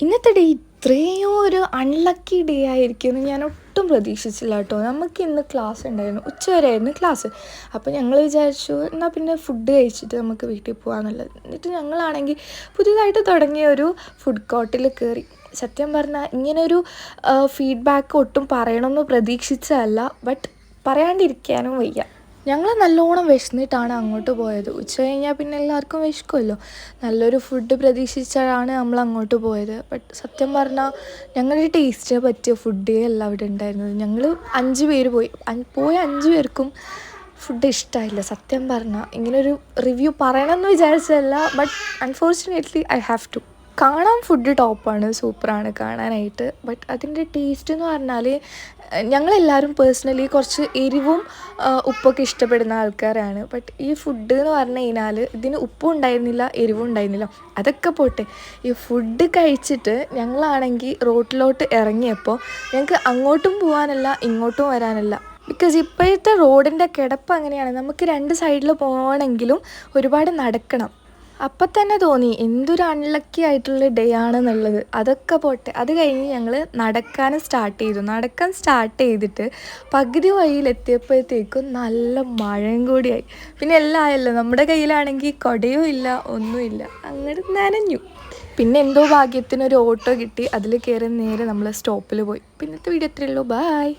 ഇന്നത്തെ ഡേ ഇത്രയും ഒരു അൺലക്കി ഡേ ആയിരിക്കുമെന്ന് ഞാൻ ഒട്ടും പ്രതീക്ഷിച്ചില്ല കേട്ടോ. നമുക്ക് ഇന്ന് ക്ലാസ് ഉണ്ടായിരുന്നു, ഉച്ചവരെയായിരുന്നു ക്ലാസ്. അപ്പോൾ ഞങ്ങൾ വിചാരിച്ചു എന്നാൽ പിന്നെ ഫുഡ് കഴിച്ചിട്ട് നമുക്ക് വീട്ടിൽ പോകാമെന്നുള്ളത്. എന്നിട്ട് ഞങ്ങളാണെങ്കിൽ പുതിയതായിട്ട് തുടങ്ങിയ ഒരു ഫുഡ് കോർട്ടിൽ കയറി. സത്യം പറഞ്ഞാൽ ഇങ്ങനൊരു ഫീഡ്ബാക്ക് ഒട്ടും പറയണമെന്ന് പ്രതീക്ഷിച്ചതല്ല, ബട്ട് പറയാണ്ടിരിക്കാനും വയ്യ. ഞങ്ങൾ നല്ലോണം വിശന്നിട്ടാണ് അങ്ങോട്ട് പോയത്. ഉച്ച കഴിഞ്ഞാൽ പിന്നെ എല്ലാവർക്കും വിശക്കുമല്ലോ. നല്ലൊരു ഫുഡ് പ്രതീക്ഷിച്ചാണ് നമ്മൾ അങ്ങോട്ട് പോയത്. ബട്ട് സത്യം പറഞ്ഞാൽ ഞങ്ങളുടെ ടേസ്റ്റിന് പറ്റിയ ഫുഡേ അല്ല അവിടെ ഉണ്ടായിരുന്നത്. ഞങ്ങൾ 5 പേര് പോയ 5 പേർക്കും ഫുഡ് ഇഷ്ടമായില്ല. സത്യം പറഞ്ഞാൽ ഇങ്ങനൊരു റിവ്യൂ പറയണമെന്ന് വിചാരിച്ചതല്ല, but unfortunately I have to. കാണാൻ ഫുഡ് ടോപ്പാണ്, സൂപ്പറാണ് കാണാനായിട്ട്. ബട്ട് അതിൻ്റെ ടേസ്റ്റ് എന്ന് പറഞ്ഞാൽ ഞങ്ങളെല്ലാവരും പേഴ്സണലി കുറച്ച് എരിവും ഉപ്പൊക്കെ ഇഷ്ടപ്പെടുന്ന ആൾക്കാരാണ്. ബട്ട് ഈ ഫുഡ് എന്ന് പറഞ്ഞു കഴിഞ്ഞാൽ ഇതിന് ഉപ്പും ഉണ്ടായിരുന്നില്ല, എരിവും ഉണ്ടായിരുന്നില്ല. അതൊക്കെ പോട്ടെ, ഈ ഫുഡ് കഴിച്ചിട്ട് ഞങ്ങളാണെങ്കിൽ റോട്ടിലോട്ട് ഇറങ്ങിയപ്പോൾ ഞങ്ങൾക്ക് അങ്ങോട്ടും പോകാനല്ല ഇങ്ങോട്ടും വരാനല്ല. ബിക്കോസ് ഇപ്പോഴത്തെ റോഡിൻ്റെ കിടപ്പ് അങ്ങനെയാണ്. നമുക്ക് 2 സൈഡിൽ പോകണമെങ്കിലും ഒരുപാട് നടക്കണം. അപ്പം തന്നെ തോന്നി എന്തൊരു അൺലക്കി ആയിട്ടുള്ള ഡേ ആണെന്നുള്ളത്. അതൊക്കെ പോട്ടെ, അത് കഴിഞ്ഞ് ഞങ്ങൾ നടക്കാൻ സ്റ്റാർട്ട് ചെയ്തിട്ട് പകുതി വഴിയിലെത്തിയപ്പോഴത്തേക്കും നല്ല മഴയും കൂടിയായി. പിന്നെ എല്ലാം ആയല്ലോ, നമ്മുടെ കയ്യിലാണെങ്കിൽ കുടയും ഇല്ല, ഒന്നുമില്ല, അങ്ങനെ നനഞ്ഞു. പിന്നെ എന്തോ ഭാഗ്യത്തിനൊരു ഓട്ടോ കിട്ടി, അതിൽ കയറി നേരെ നമ്മൾ സ്റ്റോപ്പിൽ പോയി. പിന്നത്തെ വീഡിയോ ഇത്രയേ ഉള്ളൂ. ബായ്.